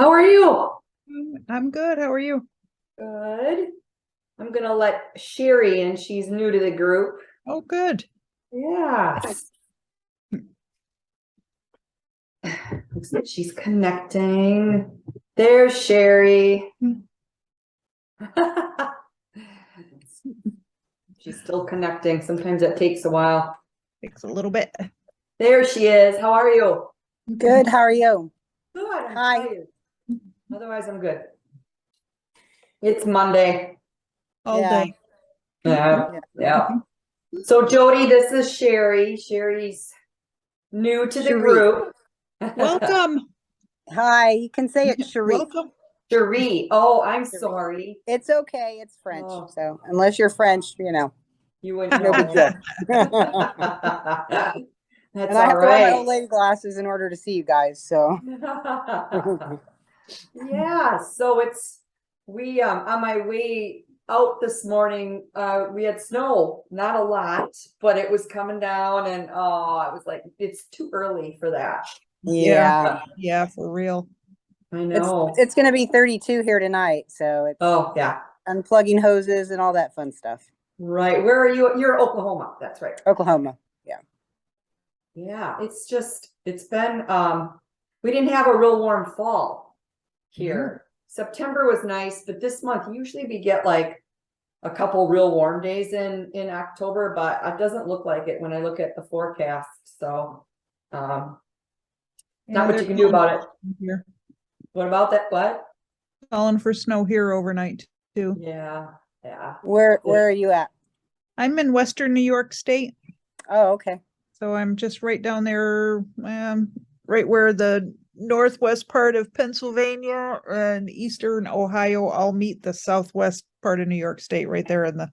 How are you? I'm good. How are you? Good. I'm gonna let Sherry in. She's new to the group. Oh, good. Yes. Looks like she's connecting. There's Sherry. She's still connecting. Sometimes it takes a while. Takes a little bit. There she is. How are you? Good. How are you? Good. I'm Hi. tired. Otherwise, I'm good. It's Monday. All Yeah. day. Yeah. So Jody, this is Sherry. Sherry's new to the Cherie. group. Welcome. Hi. You can say it, Cherie. Welcome. Cherie. Oh, I'm Cherie. sorry. It's okay. It's French. Oh. So unless you're French, You wouldn't no big know. deal. That's And I all have to wear my old right. lady glasses in order to see you guys. So Yeah, so we on my way out this morning, we had snow, not a lot, but it was coming down and I was like, it's too early for that. yeah, Yeah, for real. I it's know. it's gonna be 32 here tonight. So it's Oh, yeah. unplugging hoses and all that fun stuff. Right. Where are you? You're Oklahoma. That's right. Oklahoma. Yeah, it's been we didn't have a real warm fall here. September was nice, but this month usually we get like a couple real warm days in October, but it doesn't look like it when I look at the forecast. So not what you can do about it. Here. What about that? What? Calling for snow here overnight too. Yeah. Where are you at? I'm in Western New York State, Oh, okay. so I'm just right down there, right where the northwest part of Pennsylvania and eastern Ohio all meet the southwest part of New York State, right there in the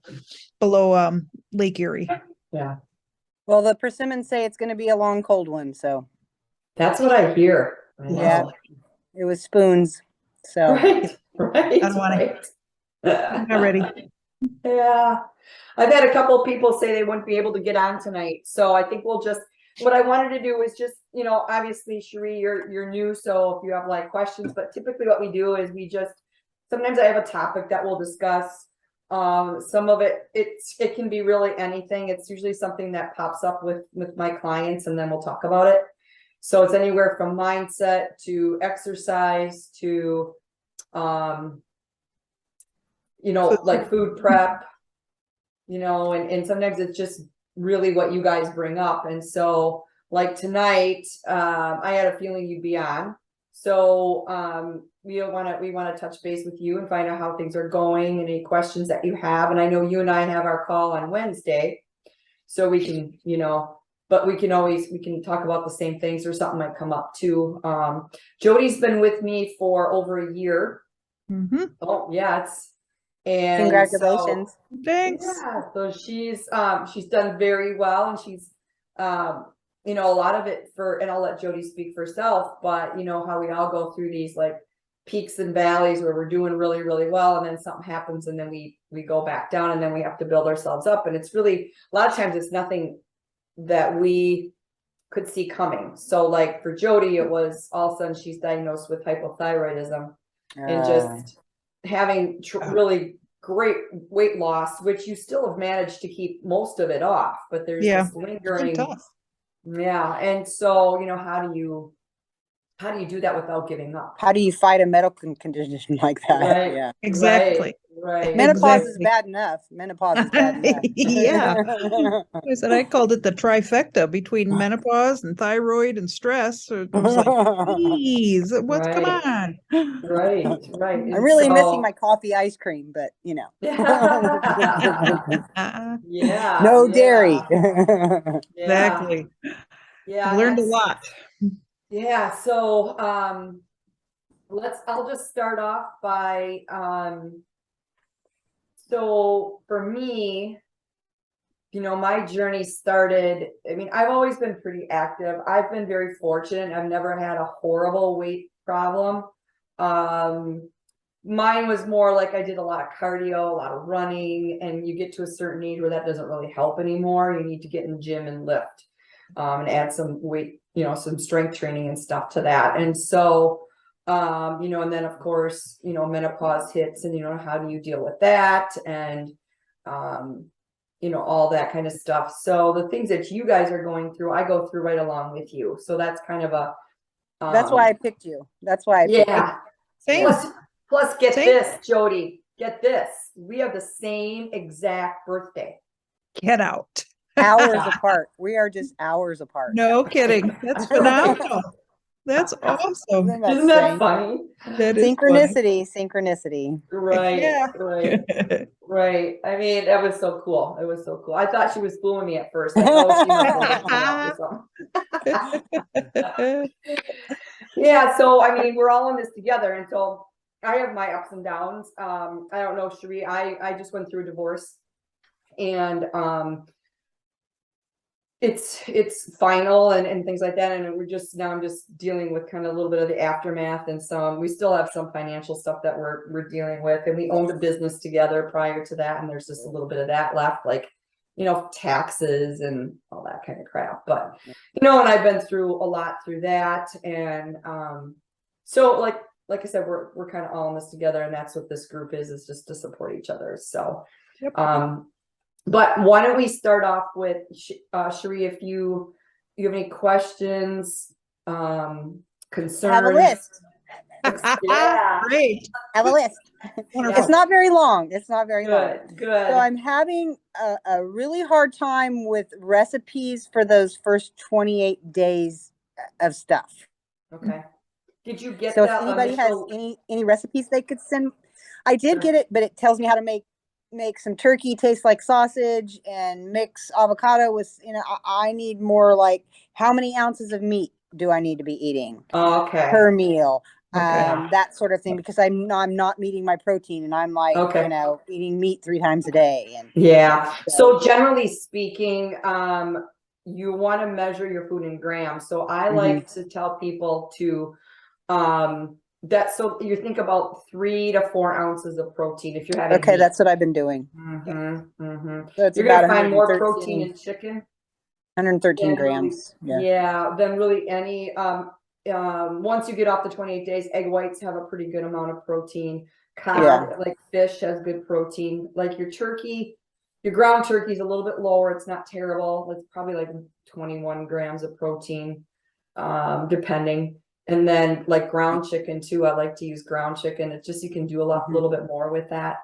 below Lake Erie. Yeah. Well, the persimmons say it's gonna be a long cold one, so That's what I hear. I know. yeah, it was spoons. So Right. I don't want Right. I'm not ready. Yeah, I've had a couple of people say they wouldn't be able to get on tonight, so I think we'll just. What I wanted to do is just, obviously, Cherie, you're new, so if you have like questions, but typically what we do is we just. Sometimes I have a topic that we'll discuss. Some of it can be really anything. It's usually something that pops up with my clients, and then we'll talk about it. So it's anywhere from mindset to exercise to, like food prep, and sometimes it's just really what you guys bring up. And so like tonight, I had a feeling you'd be on. So we want to touch base with you and find out how things are going, any questions that you have. And I know you and I have our call on Wednesday, so we can, but we can talk about the same things, or something might come up too. Jody's been with me for over a year. Oh yeah, and congratulations. Thanks. Yeah, so she's done very well, and she's a lot of it and I'll let Jody speak for herself, but how we all go through these like peaks and valleys where we're doing really, really well, and then something happens, and then we go back down, and then we have to build ourselves up. And it's really a lot of times it's nothing that we could see coming. So like for Jody, it was all of a sudden she's diagnosed with hypothyroidism, and just having really great weight loss, which you still have managed to keep most of it off, but there's this lingering. Yeah. And so, how do you do that without giving up? How do you fight a medical condition like that? Right. Yeah. Exactly. Right. Menopause is bad enough. Yeah. I called it the trifecta between menopause and thyroid and stress. So it was like, please, come on. Right. I'm really missing my coffee ice cream, but Yeah. no dairy. Exactly. Yeah. I learned a lot. Yeah. So I'll just start off by so for me, my journey started, I've always been pretty active. I've been very fortunate. I've never had a horrible weight problem. Mine was more like I did a lot of cardio, a lot of running, and you get to a certain age where that doesn't really help anymore. You need to get in the gym and lift, and add some weight, some strength training and stuff to that. And so, You know, and then of course, you know, menopause hits and, you know, how do you deal with that? And, you know, all that kind of stuff. So the things that you guys are going through, I go through right along with you. So that's kind of a, That's why I picked you. That's why I picked you. yeah. Same. Plus get Same. this, Jody, get this. We have the same exact birthday. Get out. Hours apart. We are just hours apart. No kidding. That's phenomenal. That's awesome. Isn't that Isn't that strange? funny? That is funny. Synchronicity. Right, Yeah. right, right. I mean, that was so cool. It was so cool. I thought she was fooling me at first. Like, oh, she must have looked it up or something. Yeah, so I mean, we're all in this together, and so I have my ups and downs. I don't know, Cherie, I just went through a divorce, and it's final and things like that, and now I'm just dealing with kind of a little bit of the aftermath, and we still have some financial stuff that we're dealing with, and we owned a business together prior to that, and there's just a little bit of that left, like, you know, taxes and all that kind of crap. But you know, and I've been through a lot through that, and so like I said, we're kind of all in this together, and that's what this group is just to support each other. So Yep. but why don't we start off with Cherie, if you have any questions, concerns? Have a list. Yeah. Great. Have a list. Wonderful. It's not very long. It's not very long. Good. So I'm having a really hard time with recipes for those first 28 days of stuff. Okay. Did you get So if that anybody initial... has any recipes they could send, I did get it, but it tells me how to make some turkey taste like sausage and mix avocado with, you know, I need more like how many ounces of meat do I need to be eating per meal? Okay. That sort of thing, because I'm not meeting my protein, and I'm like, Okay. you know, eating meat 3 times a day. And Yeah. So generally speaking, you want to measure your food in grams. So I like to tell people to, so you think about 3 to 4 ounces of protein if you're having okay, meat. that's what I've been doing. So it's You're about gonna find more 113 protein in chicken 113 than grams. than really any. Once you get off the 28 days, egg whites have a pretty good amount of protein. Cod, like fish, has good protein. Like your turkey, your ground turkey is a little bit lower. It's not terrible. It's probably like 21 grams of protein, depending. And then like ground chicken too. I like to use ground chicken. It's just, you can do a little bit more with that.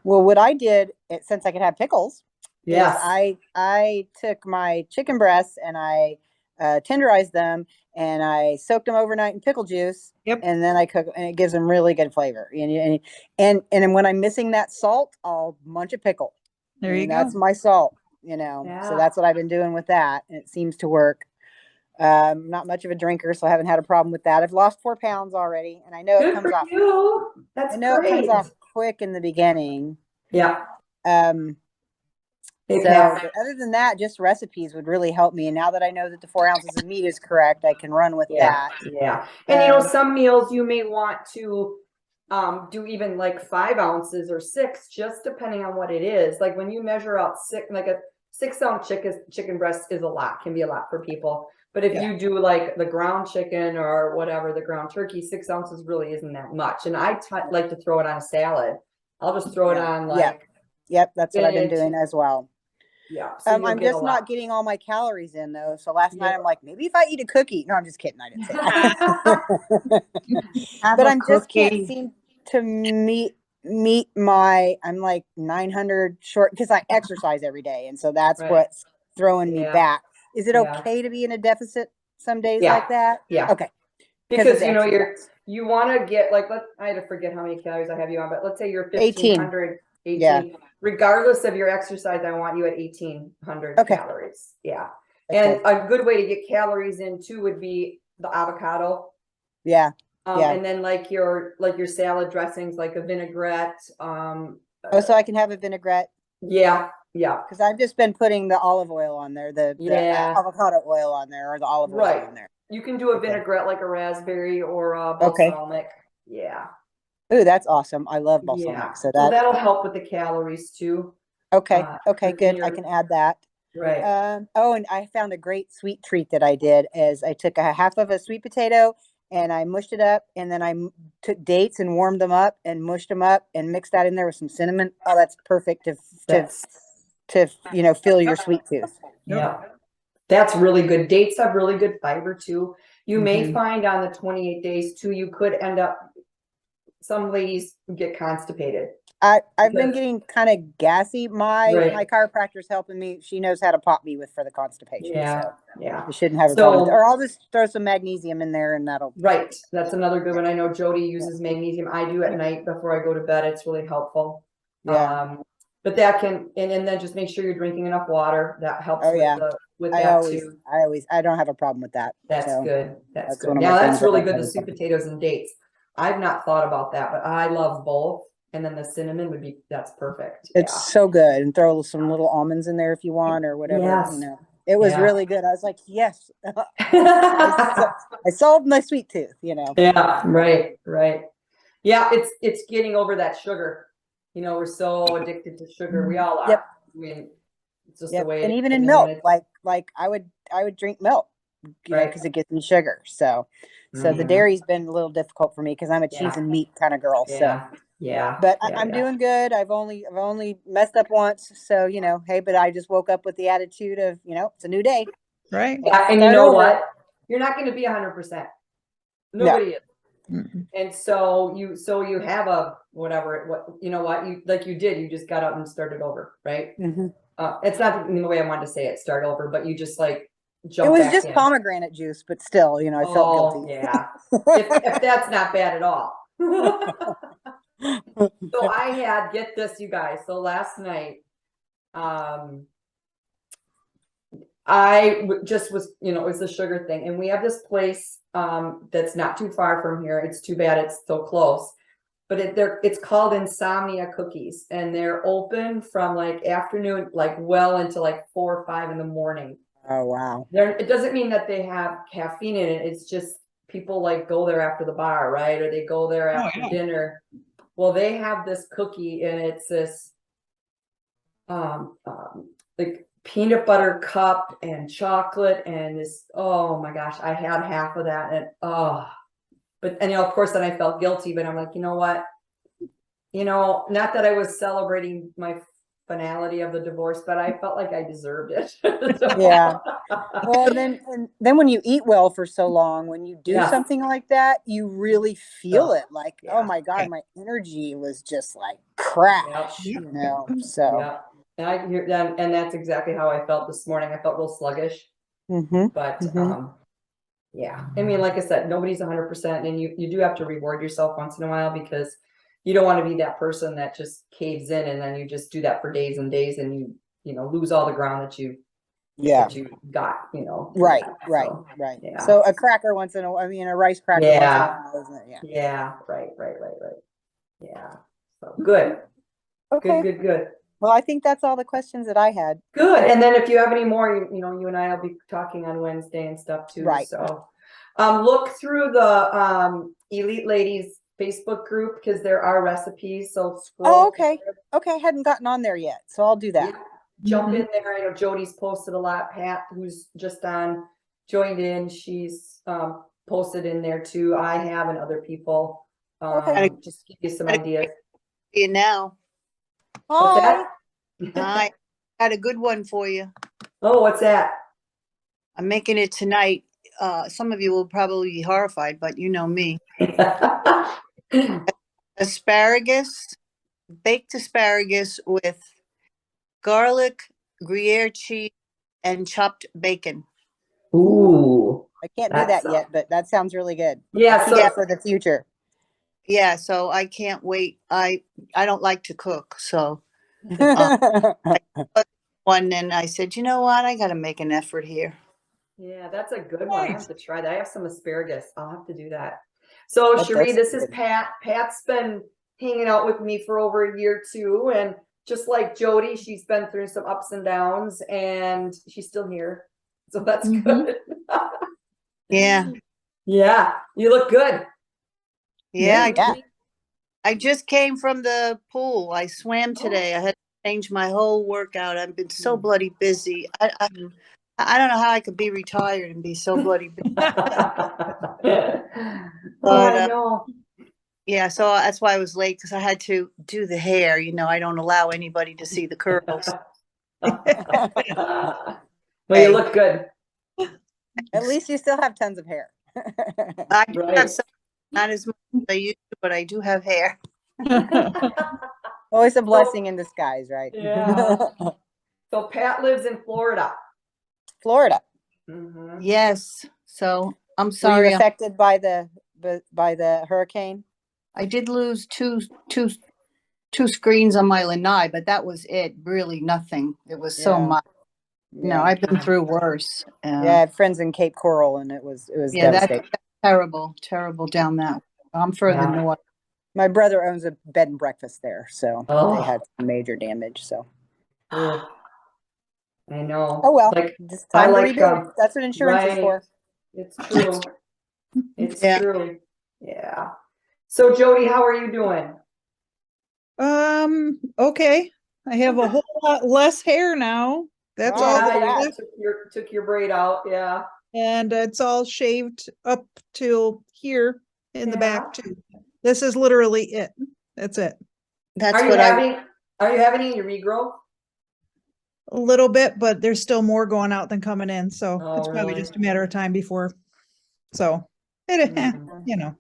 Well, what I did, since I could have pickles, yes, is I took my chicken breasts and I tenderized them and I soaked them overnight in pickle juice. Yep. And then I cook, and it gives them really good flavor. And when I'm missing that salt, I'll munch a pickle. There you go. That's my salt, you know. Yeah. So that's what I've been doing with that, and it seems to work. Not much of a drinker, so I haven't had a problem with that. I've lost 4 pounds already, and I know good it comes for off. you. That's I know great. it comes off quick in the beginning. Yeah. So, but other than that, just recipes would really help me. And now that I know that the 4 ounces of meat is correct, I can run with that. Yeah. And you know, some meals you may want to do even like 5 ounces or 6, just depending on what it is. Like when you measure out like a 6-ounce chicken breast is a lot, can be a lot for people. But if you do like the ground chicken or whatever, the ground turkey, 6 ounces really isn't that much. And I like to throw it on a salad. I'll just throw it on like. Yep, that's what I've been doing as well. Yeah. So I'm just not getting all my calories in though. So last night I'm like, maybe if I eat a cookie. No, I'm just kidding. I didn't say that. But I just can't seem to meet my, I'm like 900 short because I exercise every day. And so that's what's throwing me back. Is it okay to be in a deficit some days like that? Yeah. Okay. Because you know, you want to get like, I had to forget how many calories I have you on, but let's say you're 1500, 18. Yeah. Regardless of your exercise, I want you at 1800 calories. Yeah. Okay. And a good way to get calories in too would be the avocado. Yeah. And then like your salad dressings, like a vinaigrette. So I can have a vinaigrette. Yeah. Yeah. Because I've just been putting the olive oil on there, the avocado oil on there, or the olive oil on there. You can do a vinaigrette like a raspberry or a balsamic. Yeah. Ooh, that's awesome. I love balsamic. Yeah. So that'll help with the calories too. Okay. Good. I can add that. Right. And I found a great sweet treat that I did is I took a half of a sweet potato and I mushed it up, and then I took dates and warmed them up and mushed them up and mixed that in there with some cinnamon. Oh, that's perfect to fill your sweet tooth. Yeah. That's really good. Dates have really good fiber too. You may Mhm. find on the 28 days too, you could end up, some ladies get constipated. I've been getting kind of gassy. My Right. chiropractor's helping me. She knows how to pop me for the constipation. Yeah, So yeah. you shouldn't have a problem with it. So, Or I'll just throw some magnesium in there and that'll. right, that's another good one. I know Jody uses magnesium. I do at night before I go to bed. It's really helpful. Yeah. But that can, and then just make sure you're drinking enough water. That helps Oh yeah. with I that too. don't have a problem with that. That's So good. That's good. one of Now my that's things that really I good, have the a sweet problem. potatoes and dates. I've not thought about that, but I love both. And then the cinnamon would be, that's perfect. It's so good. And throw some little almonds in there if you want or whatever. Yes. It was Yeah. really good. I was like, yes. I solved my sweet tooth, Yeah, right. Yeah, it's getting over that sugar. We're so addicted to sugar. We all are. Yep. I mean, it's just the way And it is. even in And milk, then like I would drink milk, Right. because it gives me sugar. So the Mhm. dairy's been a little difficult for me because I'm a cheese Yeah. and meat kind of girl. So, Yeah. but I'm doing good. I've only messed up once. So, hey, but I just woke up with the attitude of, it's a new day. Right. Yeah, and you Start know over. what? You're not going to be 100%. Nobody is. Mm-mm. And so you have a whatever, you did, you just got up and started over, right? Mhm. It's not the way I wanted to say it, start over, but you just like It jump was back just in. pomegranate juice, but still, I felt guilty. Yeah. If that's not bad at all. So I had, get this, you guys. So last night, just was, it was the sugar thing. And we have this place, that's not too far from here. It's too bad it's so close. But it's called Insomnia Cookies, and they're open from like afternoon, like well into like 4 or 5 in the morning. Oh, wow. It doesn't mean that they have caffeine in it. It's just people like go there after the bar, right? Or they go there after dinner. Well, they have this cookie, and it's this like peanut butter cup and chocolate and this. Oh my gosh, I had half of that, and but of course, then I felt guilty. But I'm like, you know what? Not that I was celebrating my finality of the divorce, but I felt like I deserved it. Yeah. Well, and then when you eat well for so long, when you do something like that, you really feel it. Like, oh my God, my energy was just like crash, so. Yeah. And I hear that, and that's exactly how I felt this morning. I felt real sluggish, but yeah. I mean, like I said, nobody's 100%, and you do have to reward yourself once in a while, because you don't want to be that person that just caves in and then you just do that for days and days, and you lose all the ground that you got, Right. Yeah. So a cracker once in a while, a rice cracker once in a while, isn't it? Yeah. Right. Yeah. So good. Okay. Good. Well, I think that's all the questions that I had. Good. And then if you have any more, you and I will be talking on Wednesday and stuff too. Right. So look through the Elite Ladies Facebook group, because there are recipes. So scroll. Oh, okay. Okay. Hadn't gotten on there yet. So I'll do that. Yeah. Jump in there. I know Jody's posted a lot. Pat, who's just joined in, she's posted in there too. I have, and other people. Just give you some ideas. You now. What's that? I got a good one for you. Oh, what's that? I'm making it tonight. Some of you will probably be horrified, but you know me. Asparagus, baked asparagus with garlic, Gruyere cheese, and chopped bacon. Ooh. I can't do that yet, but that sounds really good. Yeah. Keep that for the future. Yeah, so I can't wait. I don't like to cook, so one, and I said, you know what? I got to make an effort here. Yeah, that's a good one. I have to try that. I have some asparagus. I'll have to do that. So Cherie, this is Pat. Pat's been hanging out with me for over a year too. And just like Jody, she's been through some ups and downs, and she's still here. So that's good. Yeah. Yeah. You look good. Yeah. I just came from the pool. I swam today. I had to change my whole workout. I've been so bloody busy. I don't know how I could be retired and be so bloody busy. Oh, But I know. yeah, so that's why I was late, because I had to do the hair. You know, I don't allow anybody to see the curls. Well, you Hey. look good. At least you still have tons of hair. I do Right. have some, not as much as I used to, but I do have hair. Always a blessing in disguise, right? Yeah. So Pat lives in Florida. Florida. Mhm. Yes. So I'm Were you sorry. affected by the hurricane? I did lose two screens on my lanai, but that was it. Really nothing. It was so Yeah. much. No, Yeah. I've been through worse. Yeah, I have friends in Cape Coral, and it was Yeah, that's devastating. terrible down that way. I'm further Yeah. north. My brother owns a bed and breakfast there, so Oh. they had some major damage. So, Ugh. I know. oh well, Like just I time to like rebuild. That's what insurance is right. for. It's true. It's Yeah. true. Yeah. So Jody, how are you doing? Okay. I have a whole lot less hair now. That's Oh, all look that's at that. left. Took your braid out. Yeah. And it's all shaved up till here in the back Yeah. too. This is literally it. That's it. That's Are you what I. having any regrowth? A little bit, but there's still more going out than coming in. So Oh, it's probably really? just a matter of time before. So it, Mhm. you know,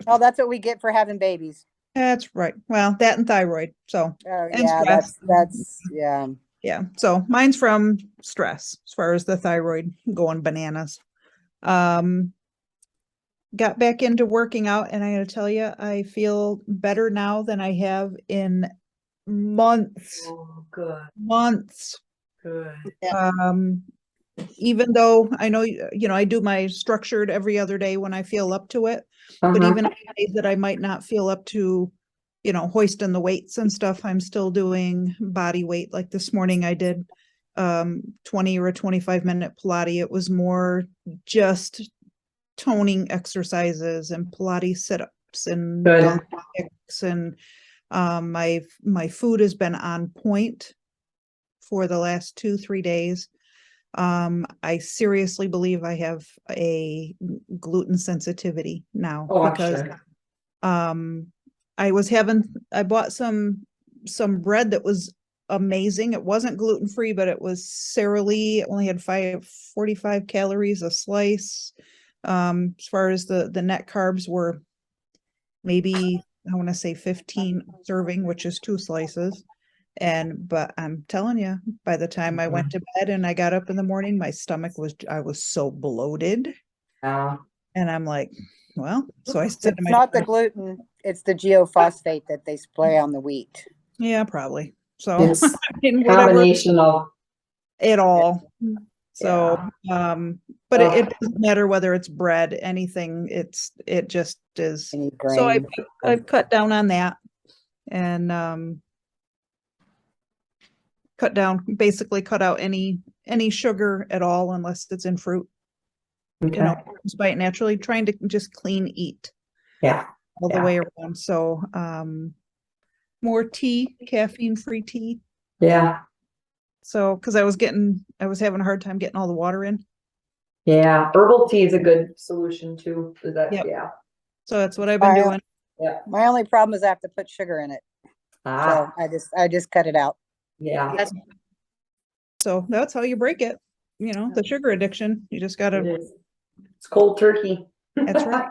Oh, that's what we get for having babies. that's right. Well, that and thyroid. So, Oh and yeah, stress. that's yeah. Yeah. So mine's from stress as far as the thyroid going bananas. Got back into working out, and I gotta tell you, I feel better now than I have in months. Oh, good. Months. Good. Um, even though I know, I do my structured every other day when I feel up to it, but Uh-huh. even on days that I might not feel up to, hoisting the weights and stuff, I'm still doing body weight. Like this morning I did 20 or a 25-minute Pilates. It was more just toning exercises and Pilates sit-ups and Good. dumbbell kicks, and my food has been on point for the last 2-3 days. I seriously believe I have a gluten sensitivity now Oh, I'm because sure. I bought some bread that was amazing. It wasn't gluten free, but it was Sara Lee. It only had 45 calories a slice. As far as the net carbs were maybe, I want to say 15 serving, which is 2 slices. But I'm telling you, by the time I went to bed and I got up in the morning, I was so bloated. Yeah. And I'm like, well, so I said to It's my not the daughter, gluten, it's the geophosphate that they spray on the wheat. yeah, probably. So It's I mean, whatever combination of it all. So, yeah. but Ugh. it doesn't matter whether it's bread, anything, it just is. Any So grain. I've cut down on that and, basically cut out any sugar at all unless it's in fruit, Okay. just by it naturally, trying to just clean eat Yeah. all the Yeah. way around. So, more tea, caffeine-free tea. Yeah. So, because I was having a hard time getting all the water in. Yeah. Herbal tea is a good solution too. For that. Yep. Yeah. So that's what I've been doing. Yeah. My only problem is I have to put sugar in it. Ah. So I just cut it out. Yeah. So that's how you break it. The sugar addiction. You just It gotta, is. It's cold turkey. that's right.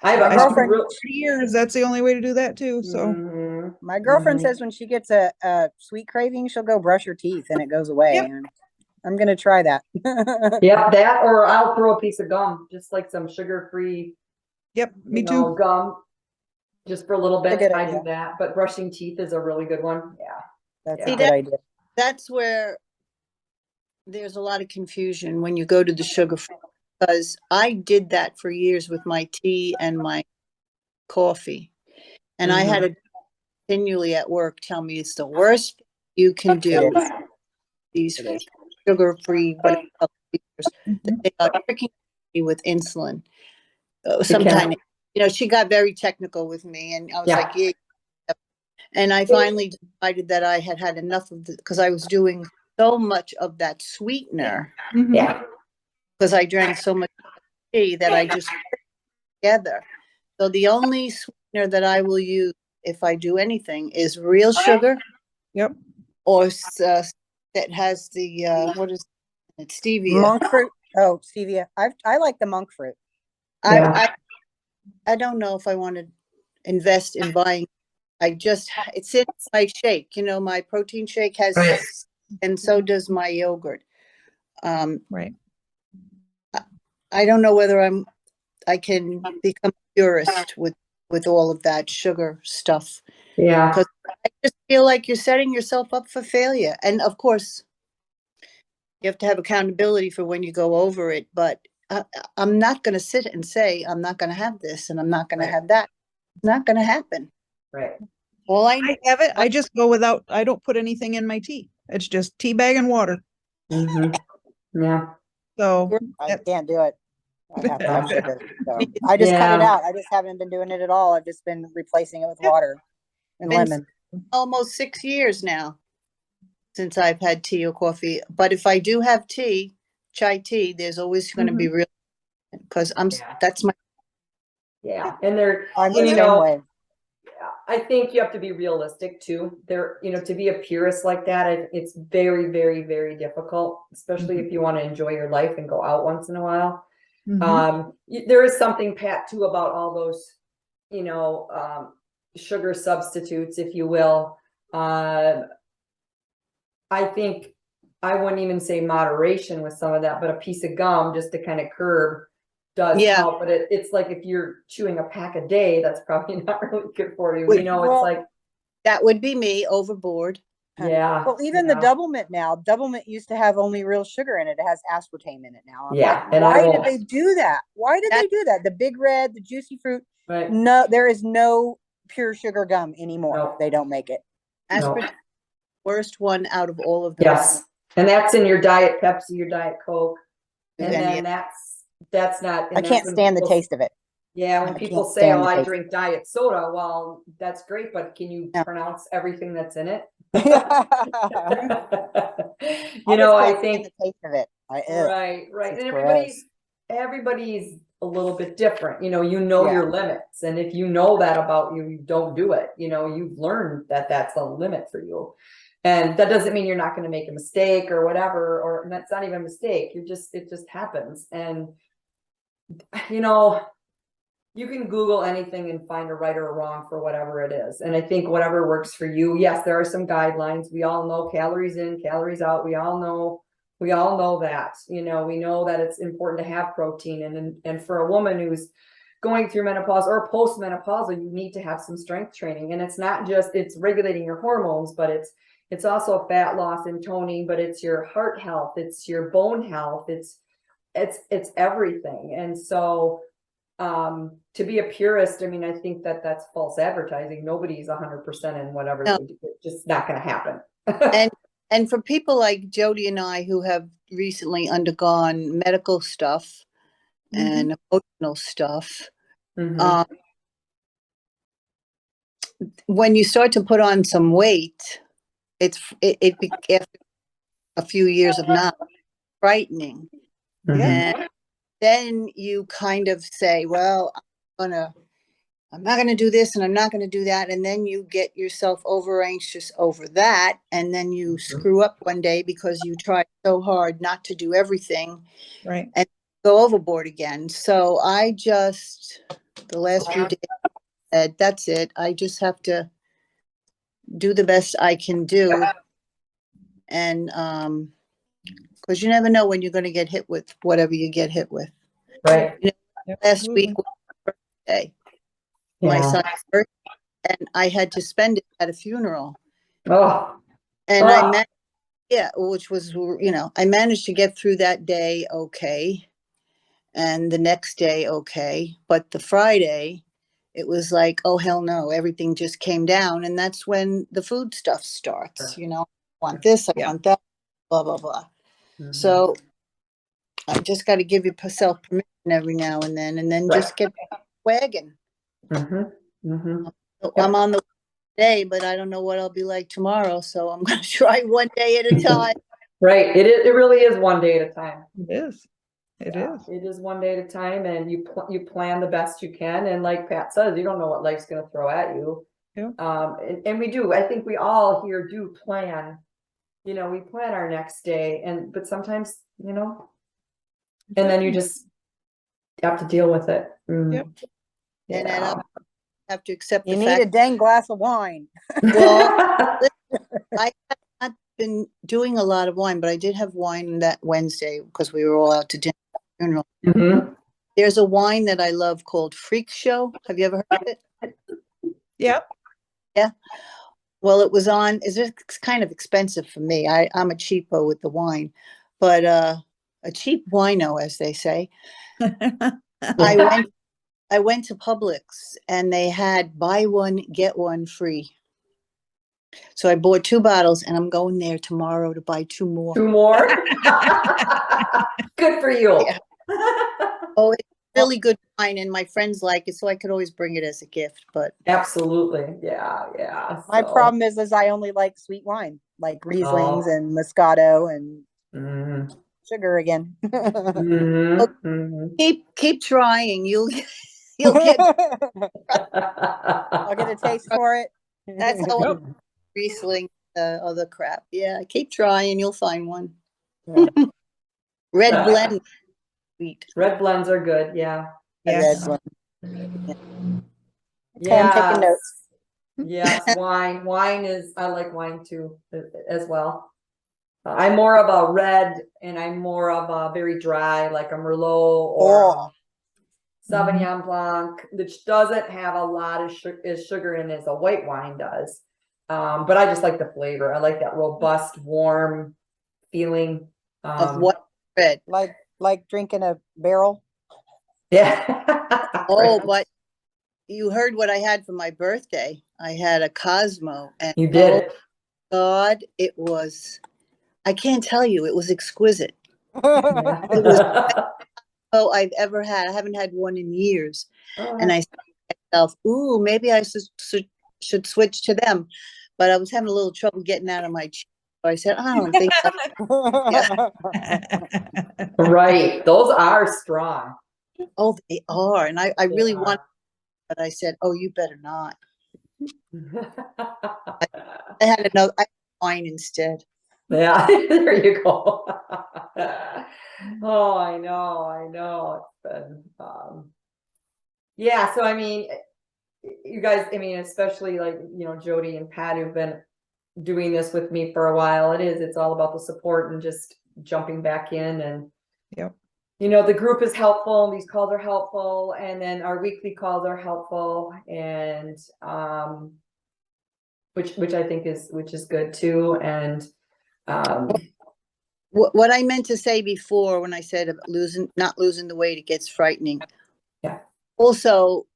I have My a I spent girlfriend- real. 3 years. That's the only way to do that too. So Mhm. My girlfriend Mhm. says when she gets a sweet craving, she'll go brush her teeth and it goes away. Yep. And I'm gonna try that. Yep, that or I'll throw a piece of gum, just like some sugar-free, yep, me too. gum, just for a little That's a bit. good I idea. do that, but brushing teeth is a really good one. Yeah. That's Yeah. a good idea. That's where there's a lot of confusion when you go to the sugar free, because I did that for years with my tea and my coffee. And I had to continually at work tell me it's the worst you can do. It is. These It is. sugar free, whatever. Mhm. They are tricking me with insulin. Sometimes, she got very technical with me, and I was Yeah. like, yeah. And I finally decided that I had enough of because I was doing so much of that sweetener Mhm. Yeah. because I drank so much tea that I just put it together. So the only sweetener that I will use if I do anything is real sugar Yep. or that has the what is it? Stevia. Monk fruit. Oh, stevia. I like the monk fruit. Yeah. I don't know if I want to invest in buying. It's in my shake. You know, my protein shake has, Right. and so does my yogurt. Right. I don't know whether I can become a purist with all of that sugar stuff. Yeah. Because I just feel like you're setting yourself up for failure. And of course, you have to have accountability for when you go over it. But I'm not going to sit and say, I'm not going to have this and I'm not going to have that. It's not going to happen. Right. All I I have it. I just go without, I don't put anything in my tea. It's just tea bag and water. Hmm. Yeah. So I that's- can't do it. I have to have sugar. So I just cut it Yeah. out. I just haven't been doing it at all. I've just been replacing it with Yep. water and Been lemon. almost 6 years now since I've had tea or coffee. But if I do have tea, chai tea, there's always going to be real, because Yeah. that's my, Yeah. And they're, I'm the you same know, way. I think you have to be realistic too. To be a purist like that, it's very, very, very difficult, especially if you want to enjoy your life and go out once in a while. Mhm. There is something, Pat, too, about all those, sugar substitutes, if you will. I think I wouldn't even say moderation with some of that, but a piece of gum just to kind of curb does Yeah. help. But it's like if you're chewing a pack a day, that's probably not really good for you. Wait, It's well- like, that would be me overboard. yeah. Well, even the yeah. Doublemint now, Doublemint used to have only real sugar in it. It has aspartame in it now. I'm Yeah, like, and I why did won't. they do that? Why did That- they do that? The Big Red, the Juicy Fruit. Right. No, there is no pure sugar gum anymore. No. They don't make it. Aspartame, worst one out of all of them. Yes. And that's in your Diet Pepsi, your Diet Coke. And And then that's not. I can't stand the taste of it. Yeah, when I people can't say, stand "Oh, the I taste. drink diet soda," well, that's great, but can you No. pronounce everything that's in it? I I can't stand think the taste of it. right, It's and gross. everybody's a little bit different. Yeah. Your limits, and if you know that about you, you don't do it. You've learned that that's a limit for you, and that doesn't mean you're not going to make a mistake or whatever, or that's not even a mistake. It just happens, and you can Google anything and find a right or a wrong for whatever it is. And I think whatever works for you. Yes, there are some guidelines. We all know calories in, calories out. We all know that, we know that it's important to have protein. And for a woman who's going through menopause or postmenopausal, you need to have some strength training. And it's not just, it's regulating your hormones, but it's also fat loss and toning, but it's your heart health. It's your bone health. It's everything. And so, to be a purist, I mean, I think that's false advertising. Nobody's 100% in whatever No. they do. It's just not going to happen. And for people like Jody and I who have recently undergone medical stuff and emotional stuff, Mhm. when you start to put on some weight, after a few years of not frightening. Mhm. And then you kind of say, well, I'm not gonna do this and I'm not gonna do that. And then you get yourself over anxious over that. And then you screw up one day because you tried so hard not to do everything Right. and go overboard again. So the last few days said, that's it. I just have to do the best I can do. And because you never know when you're going to get hit with whatever you get hit with. Right. Last week was my birthday, my Yeah. son's birthday, and I had to spend it at a funeral. Oh, And Oh. which was, I managed to get through that day okay. And the next day, okay. But the Friday, it was like, oh, hell no, everything just came down. And that's when the food stuff starts, I want this, I want that, blah, blah, blah. Mhm. So I just got to give yourself permission every now and then just get wagon. Mhm. Mhm. I'm on the day, but I don't know what I'll be like tomorrow. So I'm going to try one day at a time. Right. It really is one day at a time. It is. It Yeah, is. It is one day at a time, and you plan the best you can. And like Pat says, you don't know what life's going to throw at you. Yeah. And we do. I think we all here do plan. We plan our next day, but sometimes, and then you just have to deal with it. Yep. And then Yeah. I have to accept You the need fact. a dang glass of wine. Well, I have not been doing a lot of wine, but I did have wine that Wednesday because we were all out to dinner. Funeral. Mhm. There's a wine that I love called Freak Show. Have you ever heard of it? Yep. Well, it was on. It's kind of expensive for me. I'm a cheapo with the wine, but a cheap wino, as they say. I went to Publix and they had buy one get one free. So I bought 2 bottles and I'm going there tomorrow to buy 2 more. 2 more. Good for you. Yeah. Oh, it's really good wine and my friends like it, so I could always bring it as a gift. But Absolutely. Yeah. My So, problem is I only like sweet wine, like Rieslings Oh. and Moscato and mhm, sugar again. keep trying. You'll get. I'll get a taste for it. That's how Yep. Riesling, other crap. Yeah, keep trying. You'll find one. Yeah. Red blend, sweet. Red blends are good. Yeah. Yes. Red one. Okay, Yeah. I'm taking notes. Yes, wine is, I like wine too, as well. I'm more of a red, and I'm more of a very dry, like a Merlot or Oh. Sauvignon Blanc, which doesn't have a lot of sugar in it as a white wine does. But I just like the flavor. I like that robust, warm feeling. Of what red? Like drinking a barrel. Yeah. Oh, Right. but you heard what I had for my birthday. I had a Cosmo, and You did. oh God, it was. I can't tell you, it was exquisite. Yeah. It was all I've ever had. I haven't had one in years, and I said to myself, "Ooh, maybe I should switch to them." But I was having a little trouble getting out of my chair. So I said, "I don't think so." Right. Those are strong. Oh, they are, and I really Yeah. want. But I said, "Oh, you better not." I had another wine instead. Yeah, there you go. Oh, I know. It's been, yeah, so I mean, you guys, I mean, especially like, Jody and Pat who've been doing this with me for a while. It's all about the support and just jumping back in, and Yep. the group is helpful, and these calls are helpful, and then our weekly calls are helpful, and which I think is good too. And What I meant to say before when I said not losing the weight, it gets frightening. Yeah. Also,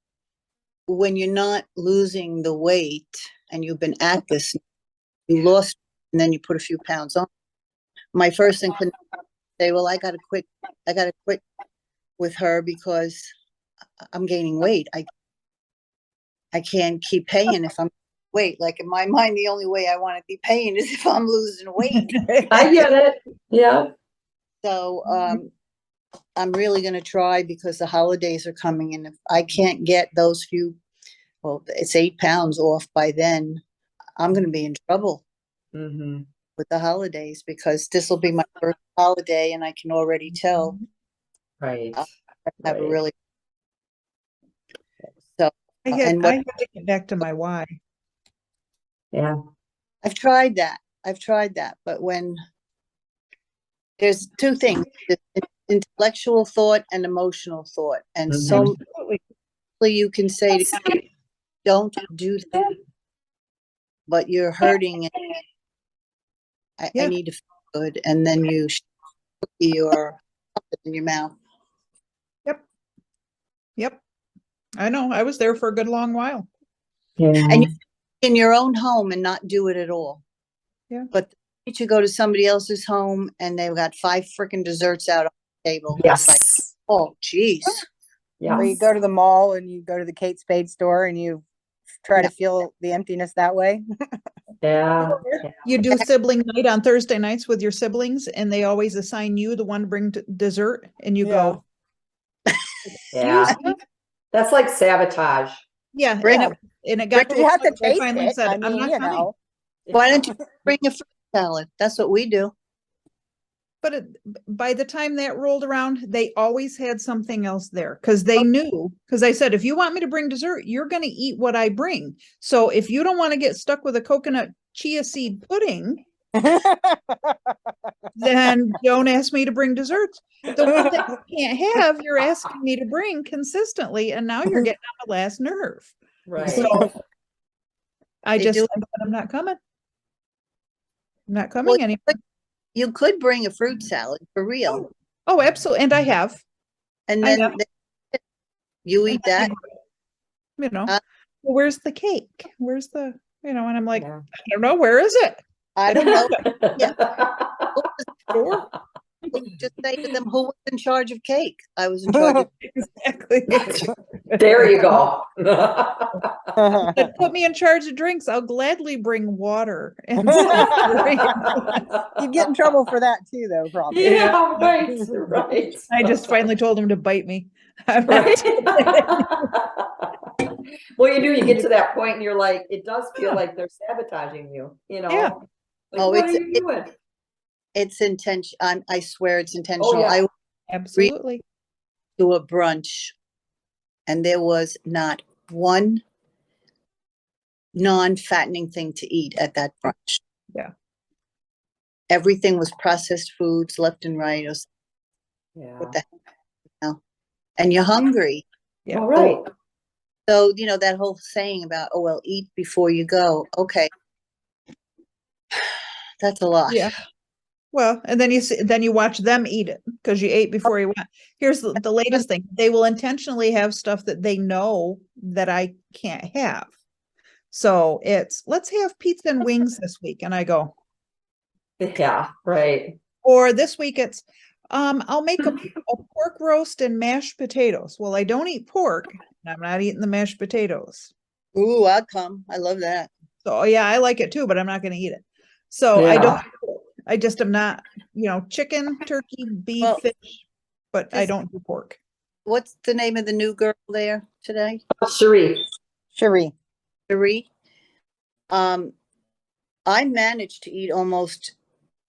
when you're not losing the weight and you've been at this, you lost, and then you put a few pounds on. My first inclination say, well, I gotta quit with her because I'm gaining weight. I can't keep paying if I'm weight. Like in my mind, the only way I want to be paying is if I'm losing weight. I get it. Yeah. So I'm really going to try because the holidays are coming, and if I can't get those it's 8 pounds off by then, I'm going to be in trouble with the holidays, because this will be my first holiday, and I can already tell Right. I have a Right. really so. I had to get back to my why. Yeah. I've tried that, but when there's 2 things: intellectual thought and emotional thought, and so you can say to kids, don't do that, but you're hurting, and I need to feel good, and then you your in your mouth. Yep. I know. I was there for a good long while. Yeah. And you in your own home and not do it at all. Yeah. But you should go to somebody else's home and they've got 5 freaking desserts out on the table. Yes. Like, oh, geez. Yeah. Or you go to the mall and you go to the Kate Spade store and you try to feel the emptiness that way. Yeah. You do sibling night on Thursday nights with your siblings and they always assign you the one to bring dessert and you go, Yeah. "Excuse me?" That's like sabotage. Yeah, Bring and it got to You the have to point where I taste finally it. said, I I'm mean, not you coming. know. Why don't you bring a fruit salad? That's what we do. But by the time that rolled around, they always had something else there because they knew. Because I said, if you want me to bring dessert, you're going to eat what I bring. So if you don't want to get stuck with a coconut chia seed pudding, then don't ask me to bring desserts. The one that you can't have, you're asking me to bring consistently, and now you're getting on my last nerve. Right. So I They just do- I said, I'm not coming. I'm not Well, coming anymore. you could bring a fruit salad for real. Oh, absolutely. And I have. And I then have. you And eat that. you know, Uh, well, where's the cake? Where's the, and I'm like, Yeah. I don't know, where is it? I don't know. Sure. Just say to them, who was in charge of cake? I was in charge of. Exactly. There you go. But put me in charge of drinks. I'll gladly bring water and soft drinks. You get in trouble for that too, though, probably. Yeah, right, right. I just finally told him to bite me. I'm Right. not- Well, you get to that point and you're like, it does feel like they're sabotaging you, Yeah. Like, Oh, what are you doing? It's intention. I swear it's intentional. yeah. I went Absolutely. to a brunch and there was not one non-fattening thing to eat at that brunch. Yeah. Everything was processed foods left and right. It was, Yeah. what the hell? And you're hungry. Yeah. All right. So, that whole saying about, oh, well, eat before you go. Okay. That's a lot. Yeah. Well, and then you watch them eat it because you ate before you went. Here's the latest thing. They will intentionally have stuff that they know that I can't have. So it's, let's have pizza and wings this week. And I go, Yeah, right. or this week it's, I'll make a pork roast and mashed potatoes. Well, I don't eat pork and I'm not eating the mashed potatoes. Ooh, I'll come. I love that. So yeah, I like it too, but I'm not going to eat it. So I just am not, chicken, turkey, beef, Well, fish, but I this- don't do pork. What's the name of the new girl there today? Cherie. Cherie. Cherie. I managed to eat almost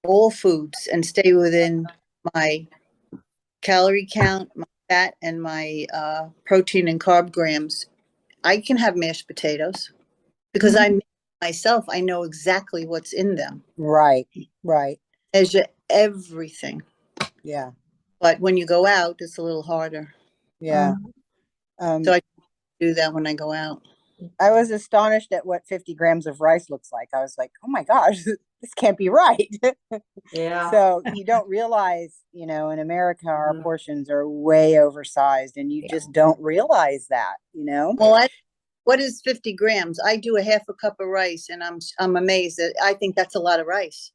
all foods and stay within my calorie count, my fat, and my protein and carb grams. I can have mashed potatoes because I myself, I know exactly what's in them. Right. Right. Measure everything. Yeah. But when you go out, it's a little harder. Yeah. So I do that when I go out. I was astonished at what 50 grams of rice looks like. I was like, oh my gosh, this can't be right. Yeah. So you don't realize, in America, our portions are way oversized and you just don't realize that, Well, what is 50 grams? I do a half a cup of rice and I'm amazed that I think that's a lot of rice.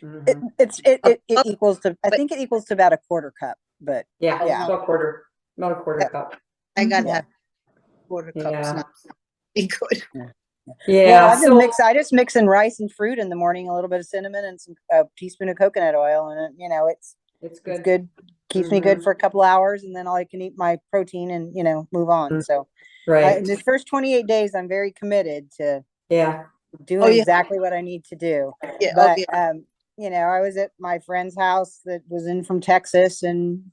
It equals to, I think it equals to about a quarter cup, but Yeah, Yeah. about a quarter cup. I got to Yeah. have a quarter cup. Yeah. It's not be good. Yeah. I just mix in rice and fruit in the morning, a little bit of cinnamon and a teaspoon of coconut oil. And It's it's good. good. Keeps me good for a couple hours and then I can eat my protein and, move on. So Right. in the first 28 days, I'm very committed to Yeah. doing exactly what I need to do. Yeah, But, yeah. I was at my friend's house that was in from Texas and,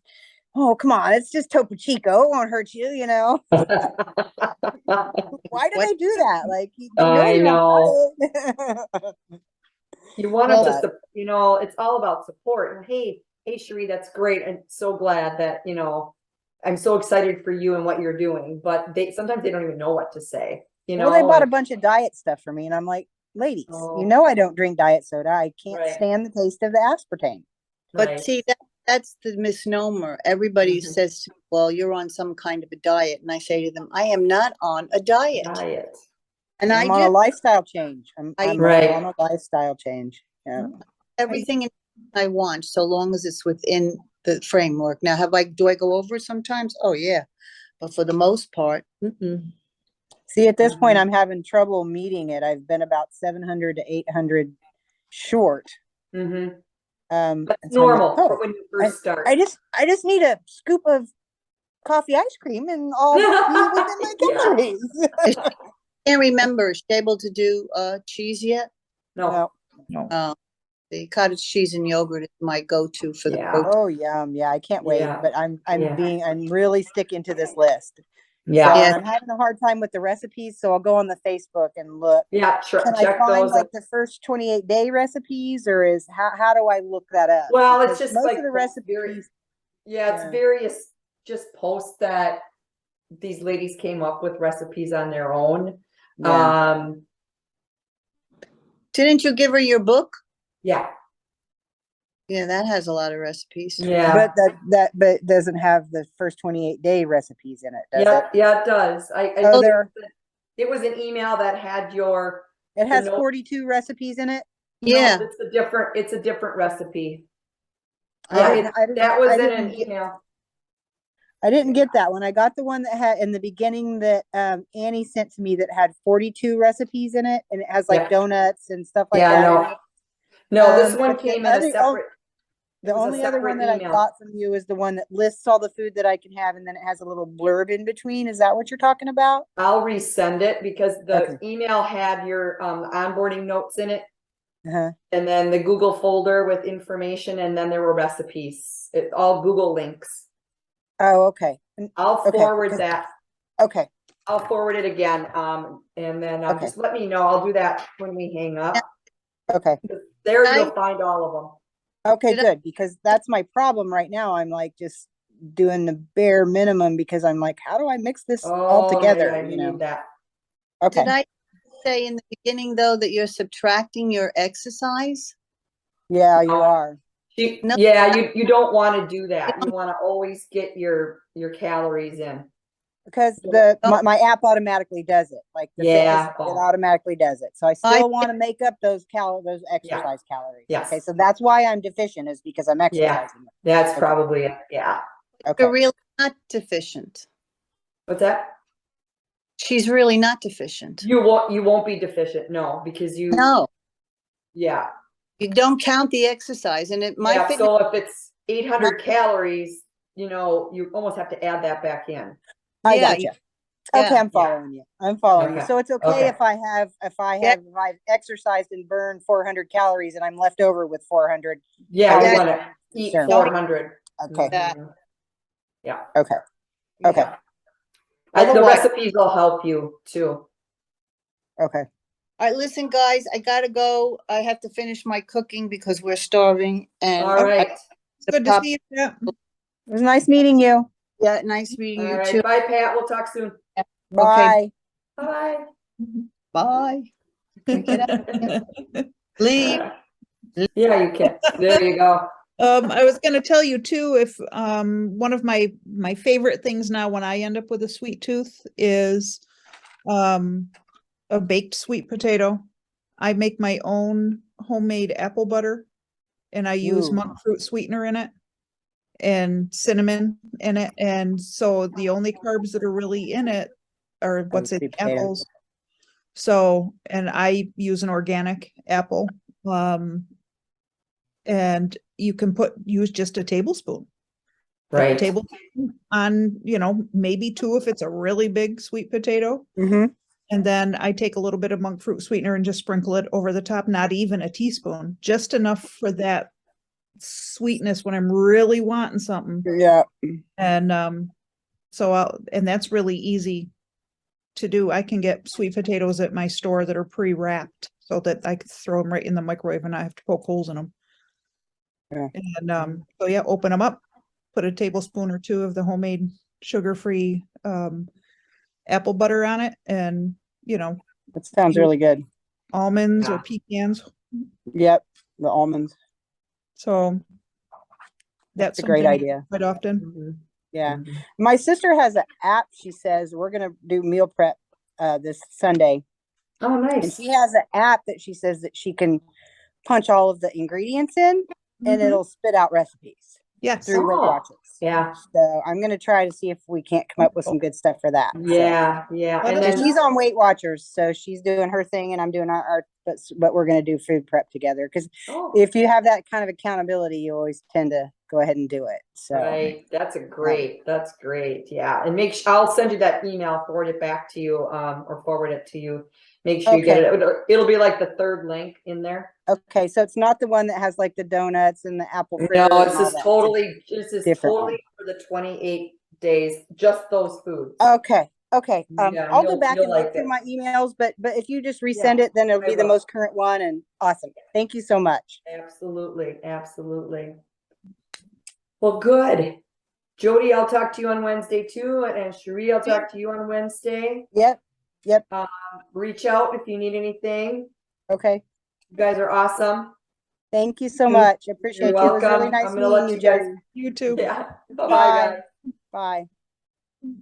oh, come on, it's just Topo Chico. It won't hurt you, Why do they do that? Like, I know. know. You want them Well, to, it's all about support. And hey, Cherie, that's great. I'm so glad that, I'm so excited for you and what you're doing. But sometimes they don't even know what to say. Well, they bought a bunch of diet stuff for me, and I'm like, ladies, I don't drink diet soda. I can't stand the taste of the aspartame. But see, that's the misnomer. Everybody says, well, you're on some kind of a diet. And I say to them, I am not on a diet. And I'm on a lifestyle change. I'm on a lifestyle change. Yeah. Everything I want, so long as it's within the framework. Now, do I go over it sometimes? Oh, yeah. But for the most part, See, at this point, Mhm. I'm having trouble meeting it. I've been about 700 to 800 short. Mm-hmm. And That's so I'm like, normal for oh, when you I, first start. I just need a scoop of coffee ice cream and I'll be within my Yeah. calories. Can't remember, is she able to do cheese yet? No, No. The cottage cheese and yogurt is my go-to for the Yeah. protein. Oh, yum. Yeah, I can't wait. Yeah. But I'm Yeah. I'm really sticking to this list. yeah, So, Yeah. and I'm having a hard time with the recipes, so I'll go on the Facebook and look. yeah, Can I check find those. like the first 28-day recipes, or is how do I look that up? Well, it's Because just most like of the post very, recipes, yeah, it's Yeah. various just posts that these ladies came up with recipes on their own. yeah. Didn't you give her your book? Yeah, Yeah, that has a lot of recipes. yeah, But but doesn't have the first 28-day recipes in it, does yeah, it? yeah, it does. Oh, there It was an email that had your, it has note. 42 recipes in it. Yeah. no, it's a different recipe. I Yeah, didn't that was I in didn't an get, email. I didn't get that one. I got the one that had in the beginning that Annie sent to me that had 42 recipes in it, and it has like Yeah. donuts and stuff like Yeah, that in no, it. no, this one But the came in a other separate, the it was a only other one separate that I email. got from you is the one that lists all the food that I can have, and then it has a little blurb in between. Is that what you're talking about? I'll resend it because the Okay. email had your onboarding notes in it, Uh-huh. and then the Google folder with information, and then there were recipes. It's all Google links. Oh, okay. I'll Okay. forward that. Okay. I'll forward it again. And then Okay. just let me know. I'll do that when we hang up. Okay. There I- you'll find all of them. Okay, Did I- good, because that's my problem right now. I'm like just doing the bare minimum because I'm like, how do I mix this all Oh, together? yeah, You you know? need that. Okay. Did I say in the beginning though that you're subtracting your exercise? Yeah, you No. are. No. Yeah, you don't want to do that. You want to always get your calories in. Because Yeah. my app automatically does it. Like the Yeah. fitness, it automatically does it. So I still want to make up those exercise calories. Yes. Okay, so that's why I'm deficient, is because I'm exercising. That's Okay. probably it. Yeah. Okay. You're really not deficient. What's that? She's really not deficient. You won't be deficient. No, because No, yeah. you don't count the exercise, and Yeah. So if it's 800 calories, you almost have to add that back in. I Yeah, gotcha. yeah. Okay, I'm following you. I'm following you. Okay. So it's okay Okay. if I've exercised and burned 400 calories and I'm left over with 400. Yeah, you calories. want to eat Sure. 400. Okay. Mhm. Yeah. Okay. Okay. Yeah. The Otherwise- recipes will help you too. Okay. All right, listen, guys, I gotta go. I have to finish my cooking because we're starving. And All right. Good to see you. Yeah. It was nice meeting you. Yeah, nice meeting All you right. too. Bye, Pat. We'll talk soon. Bye. Bye. Bye. Leave. Yeah, you can. There you go. I was gonna tell you too, if one of my favorite things now when I end up with a sweet tooth is a baked sweet potato. I make my own homemade apple butter and I use Ooh. monk fruit sweetener in it and cinnamon in it. And so the only carbs that are really in it are what's in sweet potato. apples. So, and I use an organic apple. And you can use just a tablespoon. Right. A tablespoon on, maybe 2 if it's a really big sweet potato. Mm-hmm. And then I take a little bit of monk fruit sweetener and just sprinkle it over the top, not even a teaspoon, just enough for that sweetness when I'm really wanting something. Yeah. And and that's really easy to do. I can get sweet potatoes at my store that are pre-wrapped so that I can throw them right in the microwave and I have to poke holes in them. Yeah. And so yeah, open them up, put a tablespoon or 2 of the homemade sugar-free apple butter on it, and That sounds really good. almonds Yeah. or pecans. Yep. The almonds. So That's a great something I do idea. quite often. Mhm. Yeah. Mhm. My sister has an app. She says we're gonna do meal prep this Sunday. Oh, And nice. she has an app that she says that she can punch all of the ingredients in and Mhm. it'll spit out recipes Yes. through Weight Oh. Watchers. Yeah, So I'm gonna try to see if we can't come up with some good stuff for that. So. yeah. Let And us then She's on Weight Watchers, so she's doing her thing, and I'm doing our but we're gonna do food prep together. Because oh, if you have that kind of accountability, you always tend to go ahead and do it. So right, that's great. Yeah, and I'll send you that email, forward it back to you, or forward it to you. Make sure you get Okay. it. It'll be like the third link in there. okay, so it's not the one that has like the donuts and the apple fritters. No, and it's all just that. totally, this is different totally one. for the 28 days, just those foods. Okay. Okay. Yeah, I'll go back you'll and look like through it. my emails, but if you just Yeah, resend it, then it'll I be the will. most current one. And awesome. Thank you so much. Absolutely, absolutely. Well, good. Jody, I'll talk to you on Wednesday too, and Cherie, I'll talk to you on Wednesday. Yep. Yep. Reach out if you need anything. Okay. You guys are awesome. Thank you so you. much. You're Appreciate you. It was really welcome. nice I'm gonna meeting let you, you guys. Jody. You too. Yeah. Bye-bye, Bye. guys. Bye.